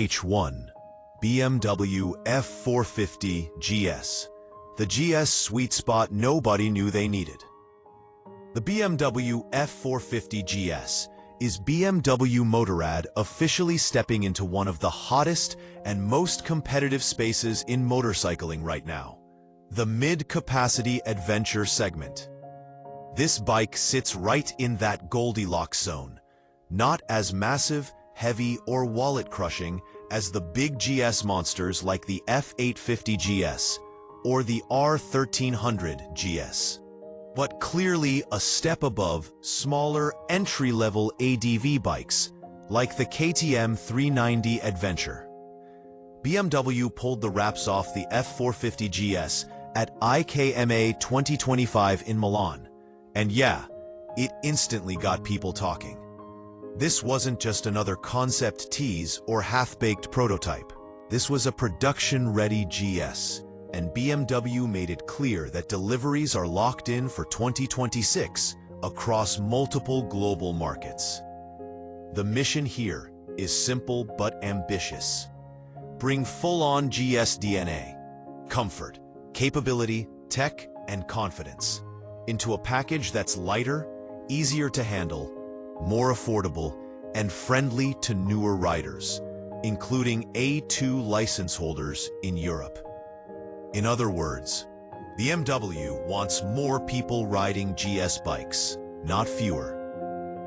H1, BMW F450 GS. The GS sweet spot nobody knew they needed. The BMW F450 GS is BMW Motorrad officially stepping into one of the hottest and most competitive spaces in motorcycling right now, the mid-capacity adventure segment. This bike sits right in that Goldilocks zone, not as massive, heavy, or wallet-crushing as the big GS monsters like the F850 GS or the R1300 GS, but clearly a step above smaller entry-level ADV bikes like the KTM 390 Adventure. BMW pulled the wraps off the F450 GS at IKMA 2025 in Milan, and yeah, it instantly got people talking. This wasn't just another concept tease or half-baked prototype. This was a production-ready GS, and BMW made it clear that deliveries are locked in for 2026 across multiple global markets. The mission here is simple but ambitious. Bring full-on GS DNA, comfort, capability, tech, and confidence into a package that's lighter, easier to handle, more affordable, and friendly to newer riders, including A2 license holders in Europe. In other words, BMW wants more people riding GS bikes, not fewer.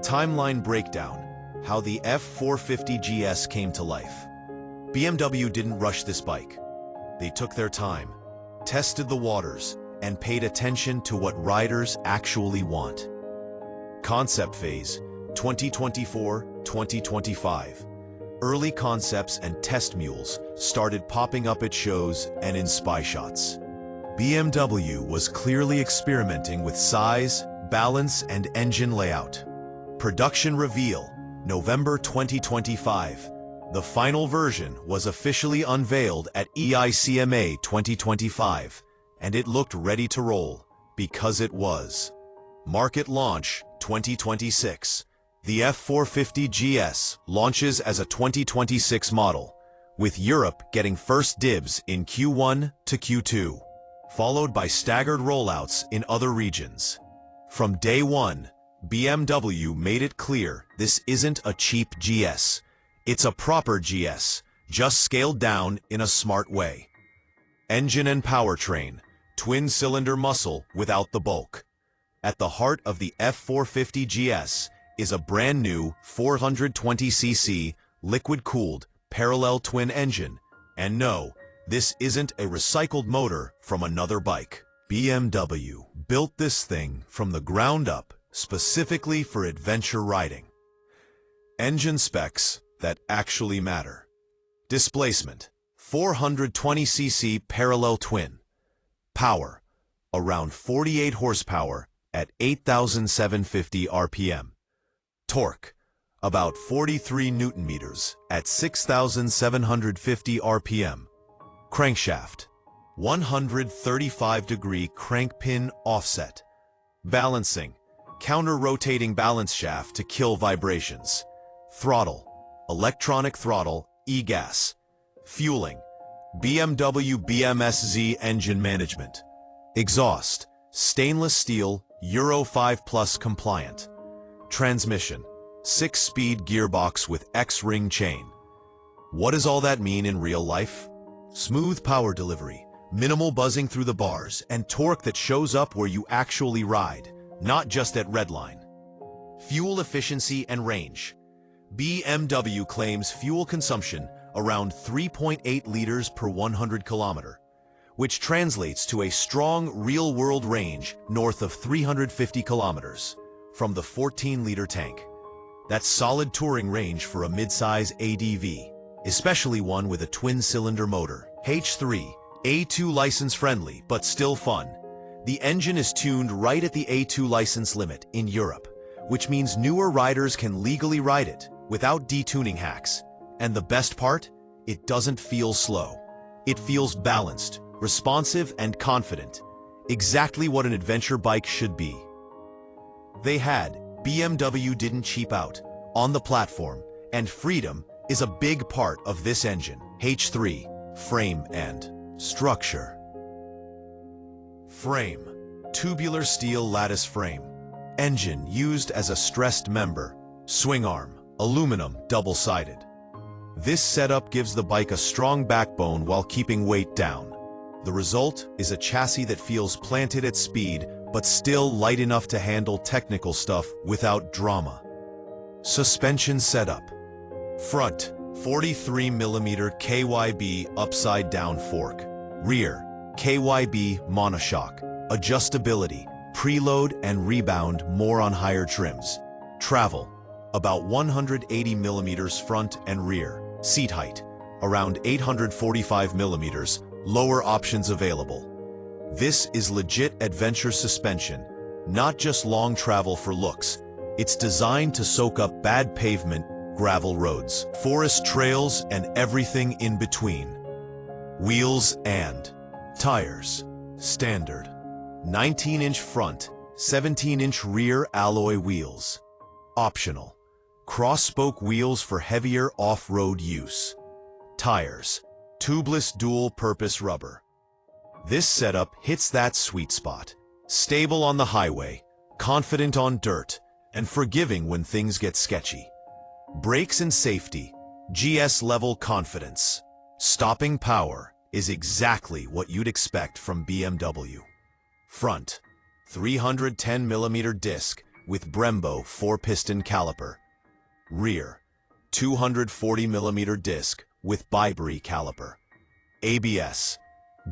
Timeline breakdown: how the F450 GS came to life. BMW didn't rush this bike. They took their time, tested the waters, and paid attention to what riders actually want. Concept phase, 2024-2025. Early concepts and test mules started popping up at shows and in spy shots. BMW was clearly experimenting with size, balance, and engine layout. Production reveal, November 2025. The final version was officially unveiled at EICMA 2025, and it looked ready to roll, because it was. Market launch, 2026. The F450 GS launches as a 2026 model, with Europe getting first dibs in Q1 to Q2, followed by staggered rollouts in other regions. From day one, BMW made it clear this isn't a cheap GS. It's a proper GS, just scaled down in a smart way. Engine and powertrain, twin-cylinder muscle without the bulk. At the heart of the F450 GS is a brand new 420cc liquid-cooled parallel twin engine. And no, this isn't a recycled motor from another bike. BMW built this thing from the ground up specifically for adventure riding. Engine specs that actually matter. Displacement, 420cc parallel twin. Power, around 48 horsepower at 8,750 RPM. Torque, about 43 Newton-meters at 6,750 RPM. Crankshaft, 135-degree crank pin offset. Balancing, counter-rotating balance shaft to kill vibrations. Throttle, electronic throttle, e-gas. Fueling, BMW BMSZ engine management. Exhaust, stainless steel, Euro 5+ compliant. Transmission, 6-speed gearbox with X-ring chain. What does all that mean in real life? Smooth power delivery, minimal buzzing through the bars, and torque that shows up where you actually ride, not just at redline. Fuel efficiency and range. BMW claims fuel consumption around 3.8 liters per 100 kilometer, which translates to a strong real-world range north of 350 kilometers from the 14-liter tank. That's solid touring range for a midsize ADV, especially one with a twin-cylinder motor. H3, A2 license-friendly, but still fun. The engine is tuned right at the A2 license limit in Europe, which means newer riders can legally ride it without detuning hacks. And the best part? It doesn't feel slow. It feels balanced, responsive, and confident. Exactly what an adventure bike should be. BMW didn't cheap out on the platform, and freedom is a big part of this engine. H3, frame and structure. Frame, tubular steel lattice frame. Engine used as a stressed member. Swing arm, aluminum, double-sided. This setup gives the bike a strong backbone while keeping weight down. The result is a chassis that feels planted at speed, but still light enough to handle technical stuff without drama. Suspension setup. Front, 43mm KYB upside-down fork. Rear, KYB monoshock. Adjustability, preload and rebound more on higher trims. Travel, about 180mm front and rear. Seat height, around 845mm, lower options available. This is legit adventure suspension, not just long travel for looks. It's designed to soak up bad pavement, gravel roads, forest trails, and everything in between. Wheels and tires. Standard. 19-inch front, 17-inch rear alloy wheels. Optional. Cross-spoke wheels for heavier off-road use. Tires. Tubeless dual-purpose rubber. This setup hits that sweet spot. Stable on the highway, confident on dirt, and forgiving when things get sketchy. Brakes and safety, GS-level confidence. Stopping power is exactly what you'd expect from BMW. Front, 310mm disc with Brembo 4-piston caliper. Rear, 240mm disc with Byberry caliper. ABS,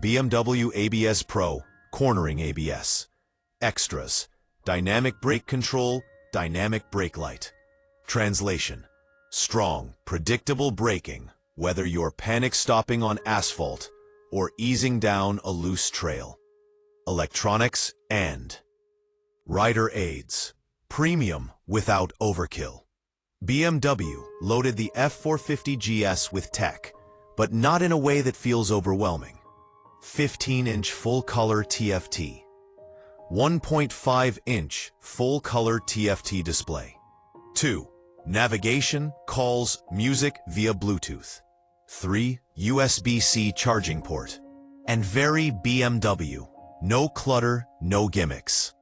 BMW ABS Pro, cornering ABS. Extras, dynamic brake control, dynamic brake light. Translation, strong, predictable braking, whether you're panic stopping on asphalt or easing down a loose trail. Electronics and rider aids, premium without overkill. BMW loaded the F450 GS with tech, but not in a way that feels overwhelming. 15-inch full-color TFT. 1.5-inch full-color TFT display. 2. Navigation, calls, music via Bluetooth. 3. USB-C charging port. And very BMW. No clutter, no gimmicks.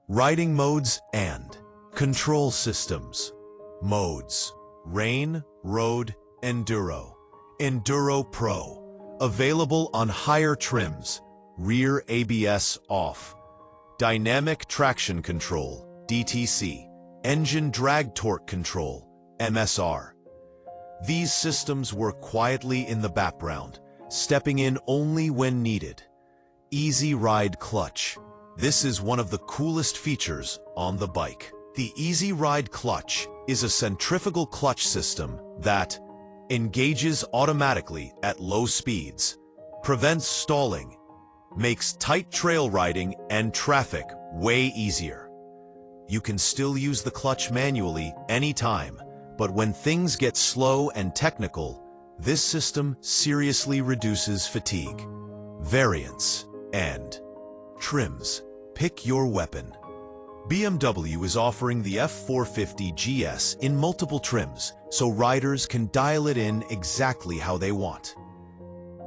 Riding modes and control systems. Modes: Rain, Road, Enduro. Enduro Pro. Available on higher trims. Rear ABS off. Dynamic Traction Control, DTC. Engine Drag Torque Control, MSR. These systems work quietly in the background, stepping in only when needed. Easy Ride Clutch. This is one of the coolest features on the bike. The Easy Ride Clutch is a centrifugal clutch system that engages automatically at low speeds, prevents stalling, makes tight trail riding and traffic way easier. You can still use the clutch manually anytime, but when things get slow and technical, this system seriously reduces fatigue. Variants and trims. Pick your weapon. BMW is offering the F450 GS in multiple trims, so riders can dial it in exactly how they want.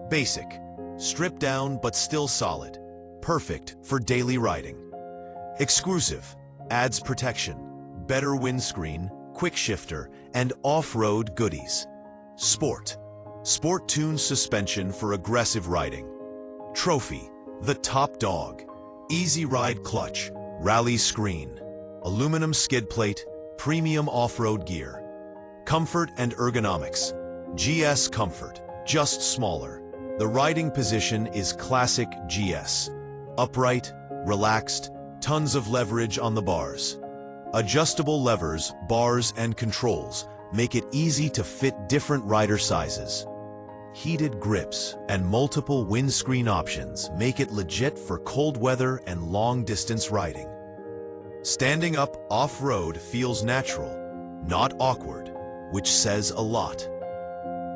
Basic. Stripped down but still solid. Perfect for daily riding. Exclusive. Adds protection, better windscreen, quick shifter, and off-road goodies. Sport. Sport-tuned suspension for aggressive riding. Trophy. The top dog. Easy Ride Clutch. Rally screen. Aluminum skid plate. Premium off-road gear. Comfort and ergonomics. GS Comfort. Just smaller. The riding position is classic GS. Upright, relaxed, tons of leverage on the bars. Adjustable levers, bars, and controls make it easy to fit different rider sizes. Heated grips and multiple windscreen options make it legit for cold weather and long-distance riding. Standing up off-road feels natural, not awkward, which says a lot.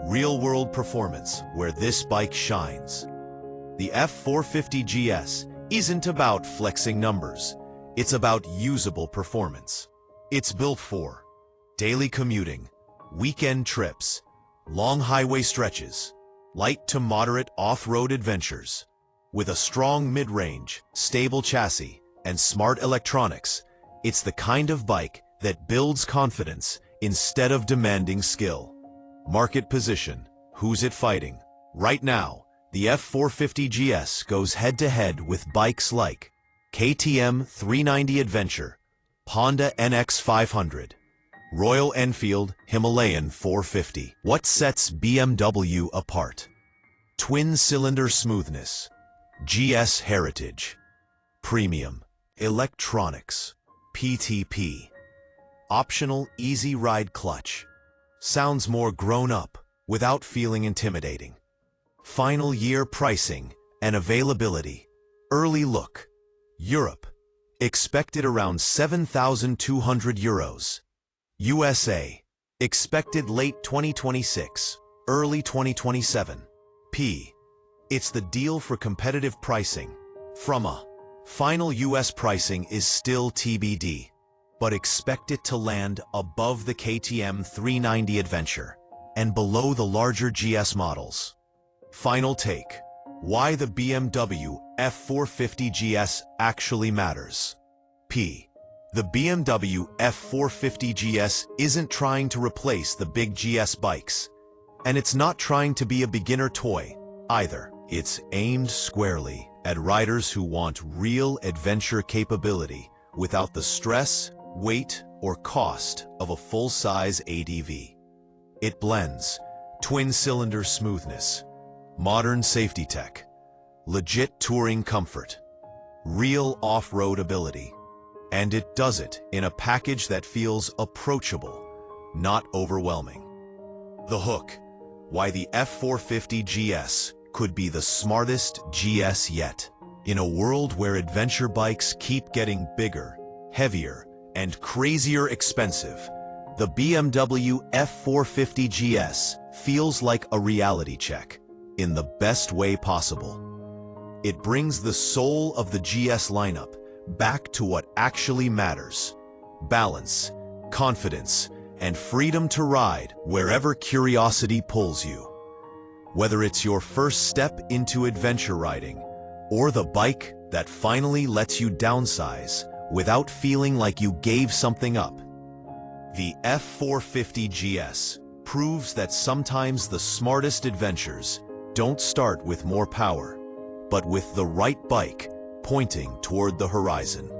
Real-world performance where this bike shines. The F450 GS isn't about flexing numbers. It's about usable performance. It's built for daily commuting, weekend trips, long highway stretches, light to moderate off-road adventures. With a strong mid-range, stable chassis, and smart electronics, it's the kind of bike that builds confidence instead of demanding skill. Market position: who's it fighting? Right now, the F450 GS goes head-to-head with bikes like KTM 390 Adventure, Honda NX 500, Royal Enfield Himalayan 450. What sets BMW apart? Twin-cylinder smoothness, GS heritage, premium electronics, PTP, optional easy ride clutch. Sounds more grown-up without feeling intimidating. Final year pricing and availability. Early look. Europe. Expected around €7,200. USA. Expected late 2026, early 2027. It's the deal for competitive pricing. From a final US pricing is still TBD, but expect it to land above the KTM 390 Adventure and below the larger GS models. Final take: why the BMW F450 GS actually matters. The BMW F450 GS isn't trying to replace the big GS bikes, and it's not trying to be a beginner toy either. It's aimed squarely at riders who want real adventure capability without the stress, weight, or cost of a full-size ADV. It blends twin-cylinder smoothness, modern safety tech, legit touring comfort, real off-road ability, and it does it in a package that feels approachable, not overwhelming. The hook: why the F450 GS could be the smartest GS yet. In a world where adventure bikes keep getting bigger, heavier, and crazier expensive, the BMW F450 GS feels like a reality check in the best way possible. It brings the soul of the GS lineup back to what actually matters: balance, confidence, and freedom to ride wherever curiosity pulls you. Whether it's your first step into adventure riding or the bike that finally lets you downsize without feeling like you gave something up, the F450 GS proves that sometimes the smartest adventures don't start with more power, but with the right bike pointing toward the horizon.